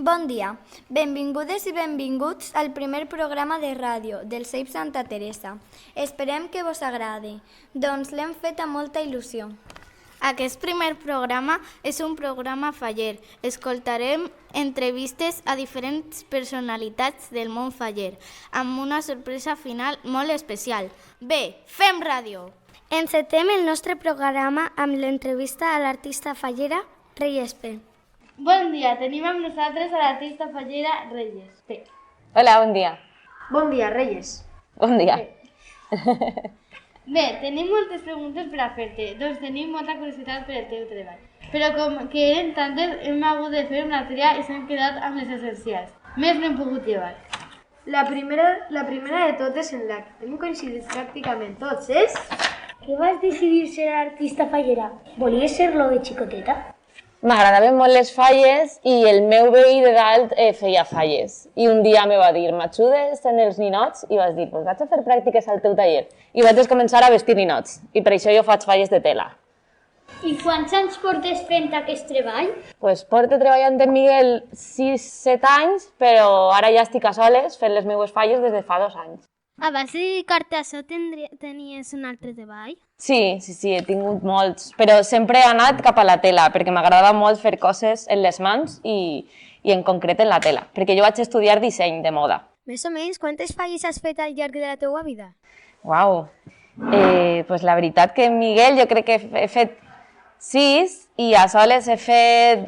Bon dia, benvingudes i benvinguts al primer programa de ràdio del CEIP Santa Teresa. Esperem que vos agradi, doncs l'hem fet amb molta il·lusió. Aquest primer programa és un programa faller. Escoltarem entrevistes a diferents personalitats del món faller, amb una sorpresa final molt especial. Bé, fem ràdio! Encetem el nostre programa amb l'entrevista a l'artista fallera Reyes P. Bon dia, tenim amb nosaltres a l'artista fallera Reyes P. Hola, bon dia. Bon dia, Reyes. Bon dia. Bé, tenim moltes preguntes per a fer-te, doncs tenim molta curiositat per al teu treball. Però com que eren tantes, hem hagut de fer una tria i s'han quedat amb les essencials. Més no hem pogut llevar. La primera de totes, en la que hem coincidit pràcticament tots, és... Què vas decidir ser artista fallera? Volies ser-lo de xicoteta? M'agradaven molt les falles i el meu veí de dalt feia falles. I un dia me va dir, m'ajudes en els ninots? I vas dir, pues vaig a fer pràctiques al teu taller. I vaig començar a vestir ninots. I per això jo faig falles de tela. I quants anys portes fent aquest treball? Pues porto treballant amb Miguel 6-7 anys, però ara ja estic a soles fent les meues falles des de fa 2 anys. Abans de dedicar-te a això tenies un altre treball? Sí, he tingut molts, però sempre he anat cap a la tela, perquè m'agrada molt fer coses en les mans i en concret en la tela, perquè jo vaig estudiar disseny de moda. Més o menys, quantes falles has fet al llarg de la teua vida? Uau! Pues la veritat que en Miguel jo crec que he fet 6 i a soles he fet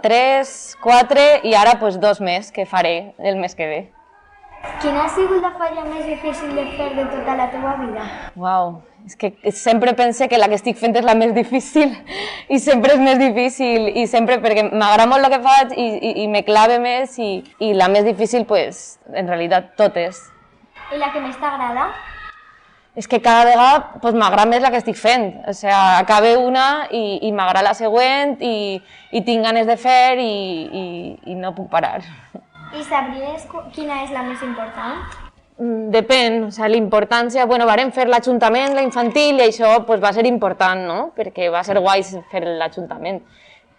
3, 4 i ara pues 2 més que faré el mes que ve. Quina ha sigut la falla més difícil de fer de tota la teua vida? Uau, és que sempre pense que la que estic fent és la més difícil i sempre és més difícil i sempre perquè m'agrada molt el que faig i me clave més i la més difícil, pues, en realitat totes. I la que més t'agrada? És que cada vegada pues, m'agrada més la que estic fent, o sigui, acabe una i m'agrada la següent i tinc ganes de fer i no puc parar. I sabries quina és la més important? Depèn, o sigui, l'importància... Bueno, vàrem fer l'Ajuntament, la infantil, i això pues, va ser important, no? Perquè va ser guai fer l'Ajuntament.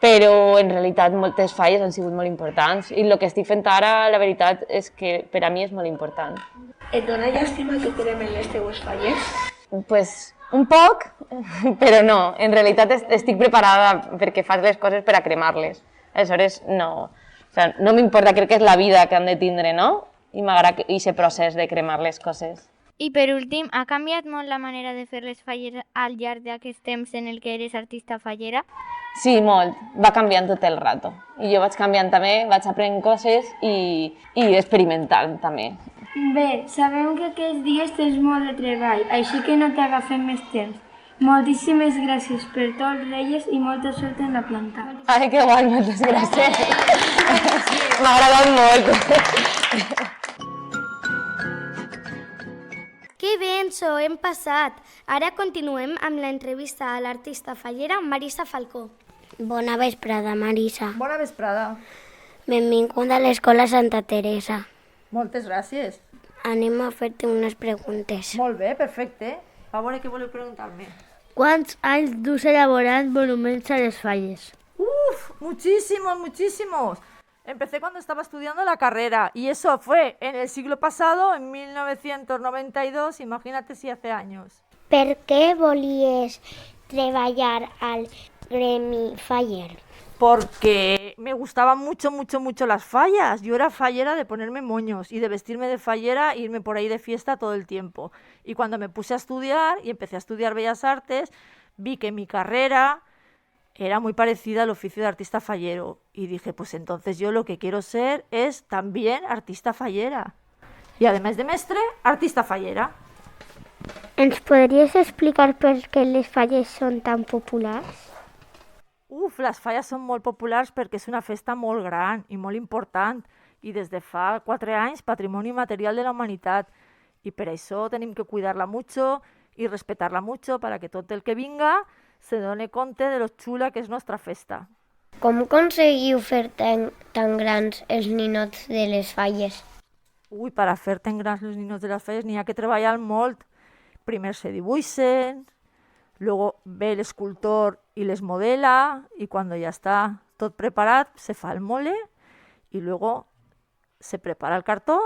Però, en realitat, moltes falles han sigut molt importants. I el que estic fent ara, la veritat, és que per a mi és molt important. Et dona llàstima que cremen les teues falles? Pues, un poc, però no. En realitat estic preparada perquè faig les coses per a cremar-les. Aleshores, no... O sigui, no m'importa, crec que és la vida que han de tindre, no? I m'agrada aquest procés de cremar les coses. I per últim, ha canviat molt la manera de fer les falles al llarg d'aquest temps en el que eres artista fallera? Sí, molt. Va canviant tot el rato. I jo vaig canviant també, vaig aprenent coses i experimentant també. Bé, sabem que aquests dies tens molt de treball, així que no t'agafem més temps. Moltíssimes gràcies per tot, Reyes, i molta sort en la planta. Ai, que guai, moltes gràcies. M'ha agradat molt. Que bé ens ho hem passat! Ara continuem amb l'entrevista a l'artista fallera Marisa Falcó. Bona vesprada, Marisa. Bona vesprada. Benvinguda a l'Escola Santa Teresa. Moltes gràcies. Anem a fer-te unes preguntes. Molt bé, perfecte. A veure què voleu preguntar-me. Quants anys dus elaborant monuments a les falles? Muchísimos. Empecé cuando estaba estudiando la carrera y eso fue en el siglo pasado, en 1992, imagínate si hace años. Per què volies treballar al gremi faller? Porque me gustaban mucho las fallas. Yo era fallera de ponerme moños y de vestirme de fallera e irme por ahí de fiesta todo el tiempo. Y cuando me puse a estudiar y empecé a estudiar Bellas Artes, vi que mi carrera era muy parecida al oficio de artista fallero. Y dije, pues entonces yo lo que quiero ser es también artista fallera. Y además de mestre, artista fallera. Ens podries explicar per què les falles són tan populars? Les falles són molt populars perquè és una festa molt gran i molt important i des de fa 4 anys patrimoni material de la humanitat i per això tenim que cuidar-la mucho y respetar-la mucho para que tot el que vinga se done compte de lo xula que és nostra festa. Com aconseguiu fer tan grans els ninots de les falles? Per a fer tan grans els ninots de les falles n'hi ha que treballar molt. Primer se dibuixen, luego ve el escultor y les modela y cuando ya está tot preparat se fa el mole y luego se prepara el cartón,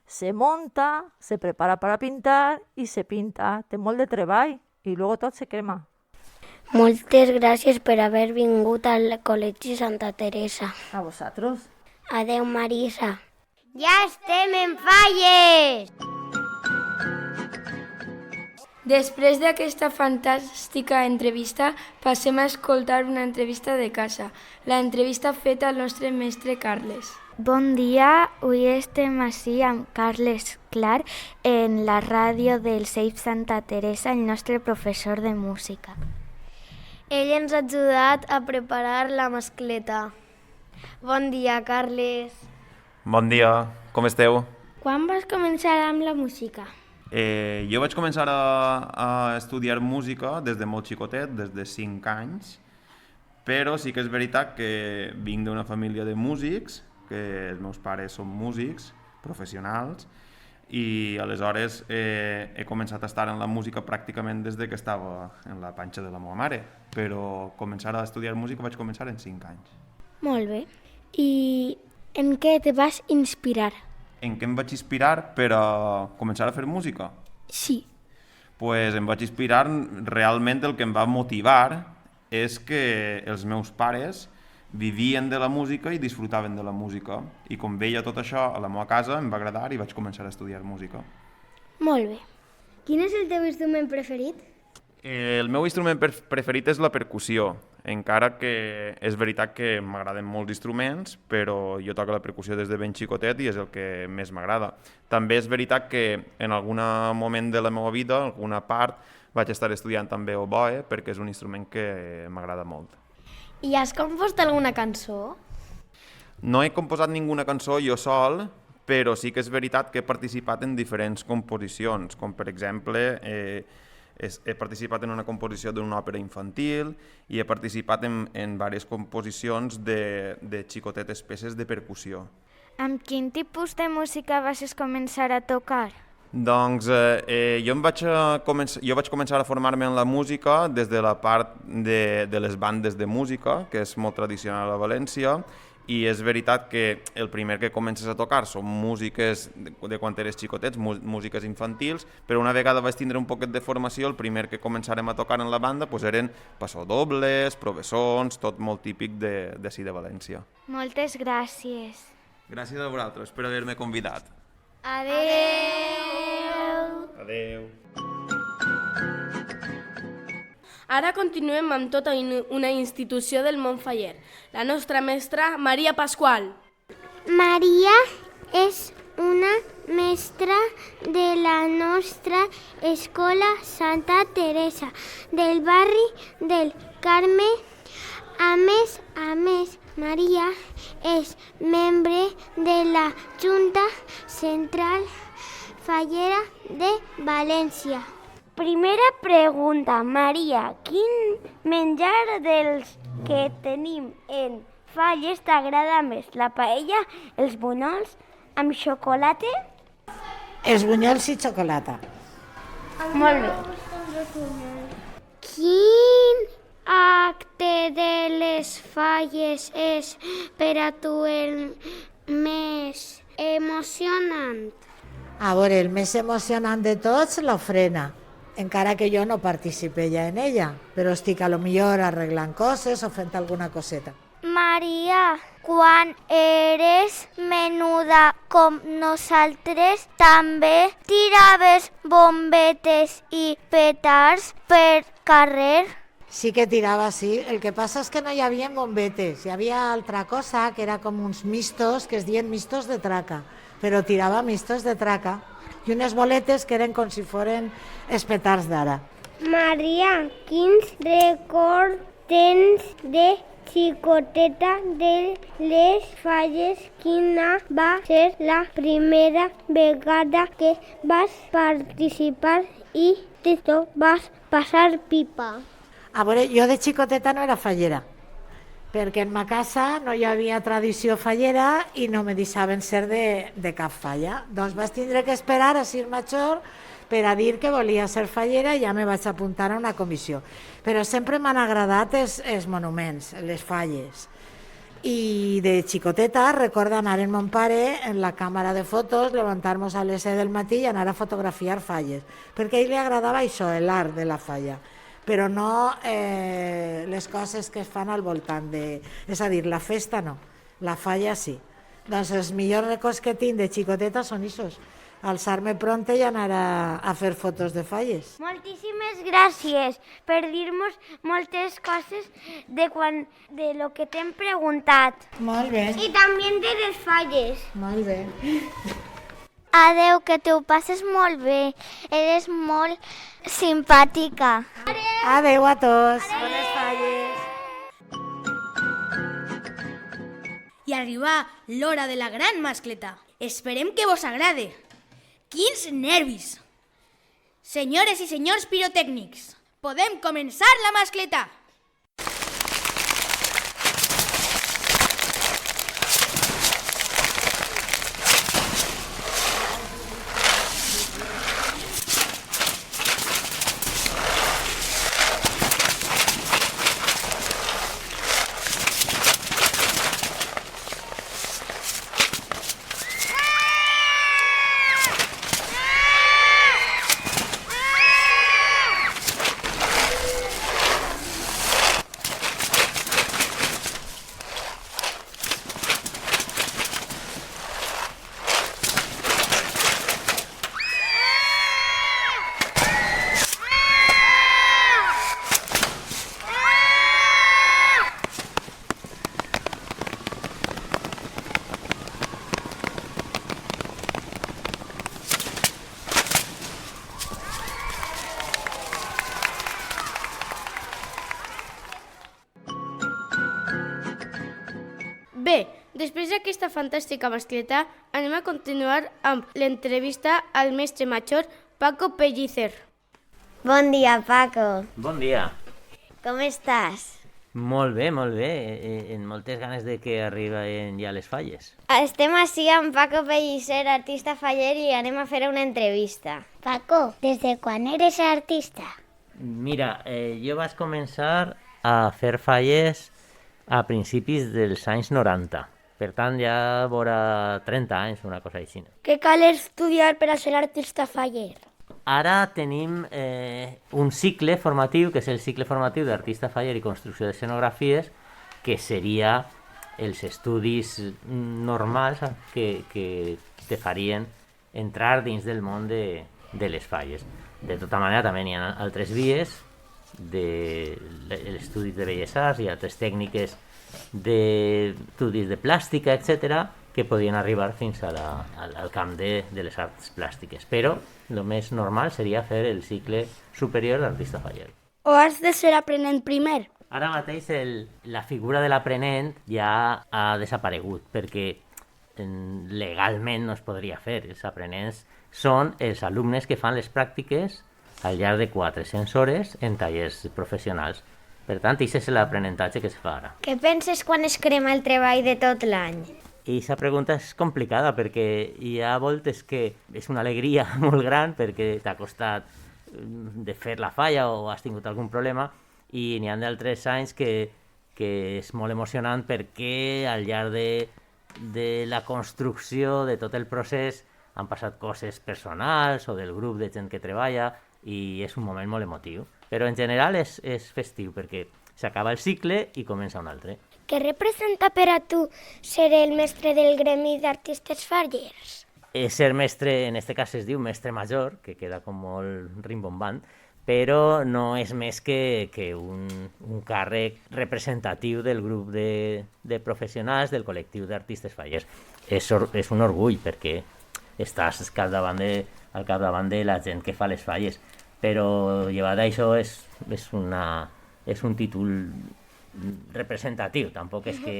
se monta, se prepara para pintar i se pinta. Té molt de treball i luego tot se crema. Moltes gràcies per haver vingut al Col·legi Santa Teresa. A vosaltres. Adeu, Marisa. Ja estem en falles! Després d'aquesta fantàstica entrevista, passem a escoltar una entrevista de casa. La entrevista feta al nostre mestre Carles. Bon dia, avui estem així amb Carles Clar en la ràdio del CEIP Santa Teresa, el nostre professor de música. Ell ens ha ajudat a preparar la mascleta. Bon dia, Carles. Bon dia, com esteu? Quan vas començar amb la música? Jo vaig començar a estudiar música des de molt xicotet, des de 5 anys, però sí que és veritat que vinc d'una família de músics, que els meus pares són músics professionals, i aleshores he començat a estar en la música pràcticament des de que estava en la panxa de la meva mare, però començar a estudiar música vaig començar en 5 anys. Molt bé. I en què te vas inspirar? En què em vaig inspirar per a començar a fer música? Sí. Pues em vaig inspirar, realment el que em va motivar és que els meus pares vivien de la música i disfrutaven de la música. I com veia tot això a la meva casa, em va agradar i vaig començar a estudiar música. Molt bé. Quin és el teu instrument preferit? El meu instrument preferit és la percussió, encara que és veritat que m'agraden molts instruments, però jo toco la percussió des de ben xicotet i és el que més m'agrada. També és veritat que en algun moment de la meva vida, en alguna part, vaig estar estudiant també oboe, perquè és un instrument que m'agrada molt. I has compost alguna cançó? No he composat ninguna cançó jo sol, però sí que és veritat que he participat en diferents composicions, com per exemple he participat en una composició d'una òpera infantil i he participat en diverses composicions de xicotetes peces de percussió. Amb quin tipus de música vas començar a tocar? Doncs jo vaig començar a formar-me en la música des de la part de les bandes de música, que és molt tradicional a València, i és veritat que el primer que comences a tocar són músiques de quan eres xicotets, músiques infantils, però una vegada vaig tindre un poquet de formació, el primer que començarem a tocar en la banda eren passodobles, professons, tot molt típic d'ací de València. Moltes gràcies. Gràcies a vosaltres per haver-me convidat. Adeu! Adeu. Ara continuem amb tota una institució del Montfaller, la nostra mestra Maria Pasqual. Maria és una mestra de la nostra escola Santa Teresa del barri del Carme. A més, Maria és membre de la Junta Central Fallera de València. Primera pregunta, Maria. Quin menjar dels que tenim en Falles t'agrada més? La paella, els bunyols amb xocolata? Els bunyols i xocolata. Molt bé. Quin acte de les Falles és per a tu el més emocionant? A veure, el més emocionant de tots, l'ofrena. Encara que jo no participe ja en ella, però estic a lo millor arreglant coses o fent alguna coseta. Maria, quan eres menuda com nosaltres, també tiraves bombetes i petards per carrer? Sí que tirava, sí. El que passa és que no hi havia bombetes. Hi havia altra cosa, que era com uns mistos, que es diuen mistos de traca. Però tirava mistos de traca. I unes boletes que eren com si foren els petards d'ara. Maria, quins records tens de xicoteta de les Falles? Quina va ser la primera vegada que vas participar i t'ho vas passar pipa? A veure, jo de xicoteta no era fallera, perquè en ma casa no hi havia tradició fallera i no me deixaven ser de cap falla. Doncs vaig tindre que esperar a ser major per a dir que volia ser fallera i ja me vaig apuntar a una comissió. Però sempre m'han agradat els monuments, les falles. I de xicoteta recordo anar amb mon pare en la càmera de fotos, levantar-nos a les 7 del matí i anar a fotografiar falles, perquè a ell li agradava això, l'art de la falla, però no les coses que es fan al voltant de... És a dir, la festa no, la falla sí. Doncs els millors records que tinc de xicoteta són aquests, alçar-me pronte i anar a fer fotos de falles. Moltíssimes gràcies per dir-nos moltes coses de lo que t'hem preguntat. Molt bé. I també de les falles. Molt bé. Adeu, que t'ho passes molt bé. Eres molt simpàtica. Adeu a tots. Bones falles. I arriba l'hora de la gran mascleta. Esperem que vos agrade. Quins nervis! Senyores i senyors pirotècnics, podem començar la mascleta! Bé, després d'aquesta fantàstica mascleta, anem a continuar amb l'entrevista al mestre major Paco Pellicer. Bon dia, Paco. Bon dia. Com estàs? Molt bé, amb moltes ganes de que arriben ja les falles. Estem així amb Paco Pellicer, artista faller, i anem a fer una entrevista. Paco, des de quan eres artista? Mira, jo vaig començar a fer falles a principis dels anys 90. Per tant, ja vora 30 anys, una cosa així. Què cal estudiar per a ser artista faller? Ara tenim un cicle formatiu, que és el cicle formatiu d'artista faller i construcció d'escenografies, que seria els estudis normals que te farien entrar dins del món de les falles. De tota manera, també hi ha altres vies, de l'estudi de belles arts i altres tècniques d'estudis de plàstica, etc., que podien arribar fins al camp de les arts plàstiques. Però el més normal seria fer el cicle superior d'artista faller. O has de ser aprenent primer? Ara mateix la figura de l'aprenent ja ha desaparegut, perquè legalment no es podria fer. Els aprenents són els alumnes que fan les pràctiques al llarg de 400 hores en tallers professionals. Per tant, això és l'aprenentatge que es fa ara. Què penses quan es crema el treball de tot l'any? I aquesta pregunta és complicada perquè hi ha voltes que és una alegria molt gran perquè t'ha costat de fer la falla o has tingut algun problema, i n'hi ha d'altres anys que és molt emocionant perquè al llarg de la construcció de tot el procés han passat coses personals o del grup de gent que treballa, i és un moment molt emotiu. Però en general és festiu perquè s'acaba el cicle i comença un altre. Què representa per a tu ser el mestre del gremi d'artistes fallers? Ser mestre, en aquest cas es diu mestre major, que queda com molt rimbombant, però no és més que un càrrec representatiu del grup de professionals del col·lectiu d'artistes fallers. És un orgull perquè estàs al capdavant de la gent que fa les falles, però llevat d'això és un títol representatiu, tampoc és que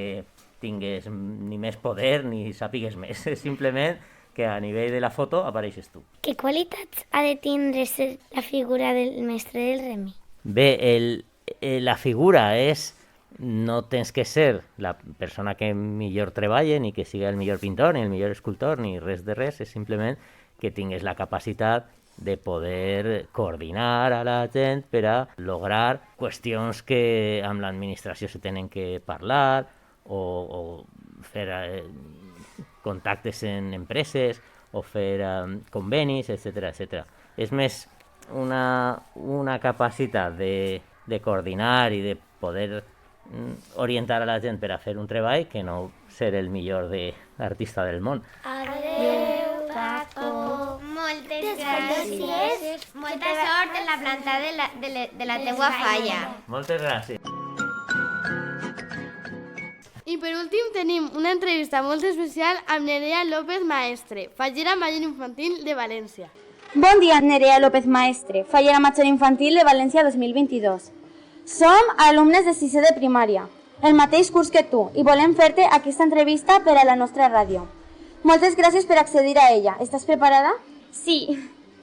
tingues ni més poder ni sàpigues més, és simplement que a nivell de la foto apareixes tu. Què qualitats ha de tindre la figura del mestre del remi? Bé, la figura és... No tens que ser la persona que millor treballa, ni que siga el millor pintor, ni el millor escultor, ni res de res, és simplement que tingues la capacitat de poder coordinar a la gent per a lograr qüestions que amb l'administració se tenen que parlar o fer contactes en empreses o fer convenis, etc. És més una capacitat de coordinar i de poder orientar a la gent per a fer un treball que no ser el millor artista del món. Adeu, Paco. Moltes gràcies. Molta sort en la planta de la teua falla. Moltes gràcies. I per últim tenim una entrevista molt especial amb Nerea López Maestre, fallera major infantil de València. Bon dia, Nerea López Maestre, fallera major infantil de València 2022. Som alumnes de 6è de primària, el mateix curs que tu, i volem fer-te aquesta entrevista per a la nostra ràdio. Moltes gràcies per accedir a ella. Estàs preparada? Sí.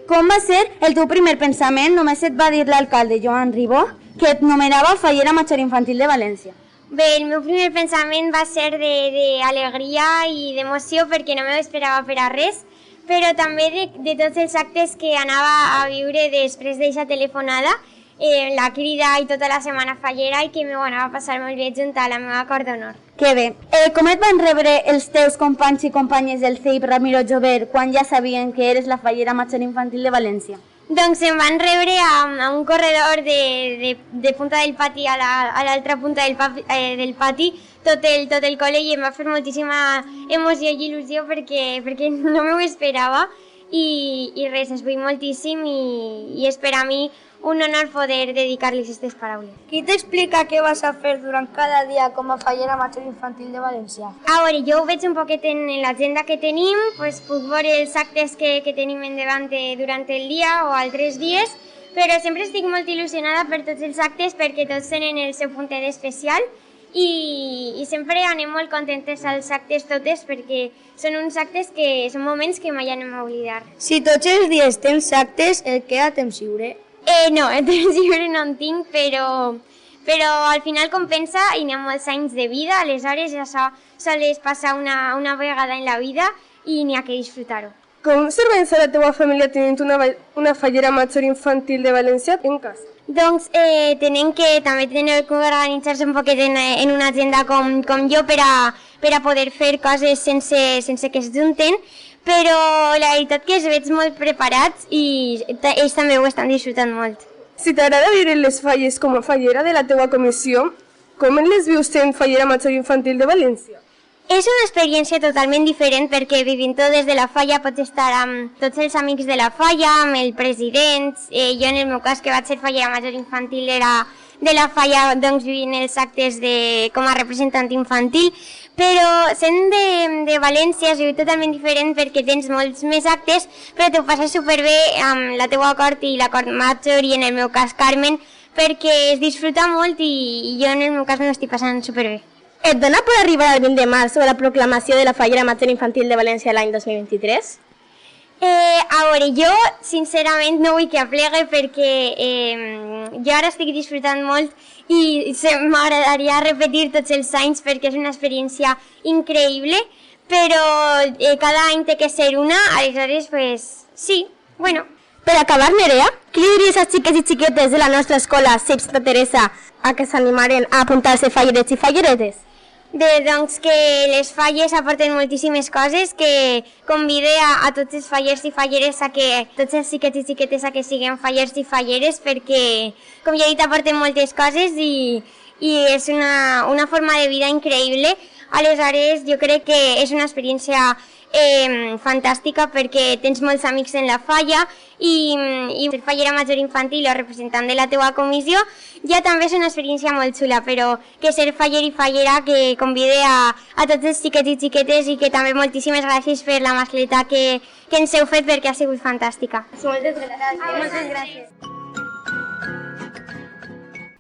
Com va ser el teu primer pensament només et va dir l'alcalde Joan Ribó que et nomenava fallera major infantil de València? Bé, el meu primer pensament va ser d'alegria i d'emoció perquè no m'ho esperava per a res, però també de tots els actes que anava a viure després d'eixa telefonada, la crida i tota la setmana fallera i que m'ho anava a passar molt bé junt a la meva cor d'honor. Que bé. Com et van rebre els teus companys i companyes del CEIP Ramiro Jover quan ja sabien que eres la fallera major infantil de València? Doncs em van rebre a un corredor de punta del pati a l'altra punta del pati, tot el col·le, i em va fer moltíssima emoció i il·lusió perquè no m'ho esperava i res, es vull moltíssim i és per a mi un honor poder dedicar-li aquestes paraules. Qui t'explica què vas a fer durant cada dia com a fallera major infantil de València? A veure, jo ho veig un poquet en l'agenda que tenim, pues, puc veure els actes que tenim endavant durant el dia o altres dies, però sempre estic molt il·lusionada per tots els actes perquè tots tenen el seu puntet especial i sempre anem molt contentes als actes totes perquè són uns actes que són moments que mai anem a oblidar. Si tots els dies tens actes, et queda temps lliure? No, temps lliure no en tinc, però al final compensa i n'hi ha molts anys de vida, aleshores això sols passar una vegada en la vida i n'hi ha que disfrutar-ho. Com s'organitza la teva família tenint una fallera major infantil de València en casa? Doncs també tenen que organitzar-se un poquet en una agenda com jo per a poder fer coses sense que es junten, però la veritat que els veig molt preparats i ells també ho estan disfrutant molt. Si t'agrada viure les falles com a fallera de la teva comissió, com les vius sent fallera major infantil de València? És una experiència totalment diferent perquè vivint-ho des de la falla pots estar amb tots els amics de la falla, amb el president. Jo en el meu cas, que vaig ser fallera major infantil, era de la falla, doncs vivint els actes com a representant infantil, però sent de València és totalment diferent perquè tens molts més actes, però t'ho passes superbé amb la teua cort i la cort major i en el meu cas Carmen, perquè es disfruta molt i jo en el meu cas m'ho estic passant superbé. Et dona per arribar al 20 de març sobre la proclamació de la fallera major infantil de València l'any 2023? A veure, jo sincerament no vull que aplegue perquè jo ara estic disfrutant molt i m'agradaria repetir tots els anys perquè és una experiència increïble, però cada any té que ser una, aleshores pues sí, bueno. Per acabar, Nerea, què li diries als xiquets i xiquetes de la nostra escola CEIP Santa Teresa a que s'animaren a apuntar-se fallerets i falleretes? Doncs que les falles aporten moltíssimes coses, que convide a tots els fallers i falleres a que tots els xiquets i xiquetes a que siguin fallers i falleres perquè, com ja he dit, aporten moltes coses i és una forma de vida increïble. Aleshores, jo crec que és una experiència fantàstica perquè tens molts amics en la falla i ser fallera major infantil o representant de la teua comissió ja també és una experiència molt xula, però que ser faller i fallera que convide a tots els xiquets i xiquetes i que també moltíssimes gràcies per la mascleta que ens heu fet perquè ha sigut fantàstica. Moltes gràcies.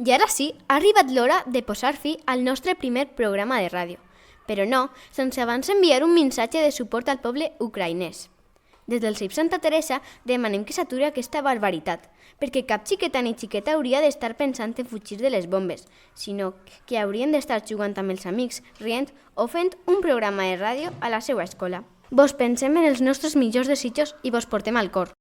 I ara sí, ha arribat l'hora de posar fi al nostre primer programa de ràdio. Però no, sense abans enviar un missatge de suport al poble ucraïnès. Des del CEIP Santa Teresa demanem que s'aturi aquesta barbaritat, perquè cap xiqueta ni xiqueta hauria d'estar pensant en fugir de les bombes, sinó que haurien d'estar jugant amb els amics, rient o fent un programa de ràdio a la seva escola. Vos pensem en els nostres millors desitjos i vos portem al cor.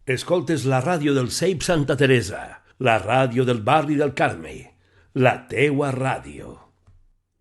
Escoltes la ràdio del CEIP Santa Teresa, la ràdio del barri del Carme, la teua ràdio.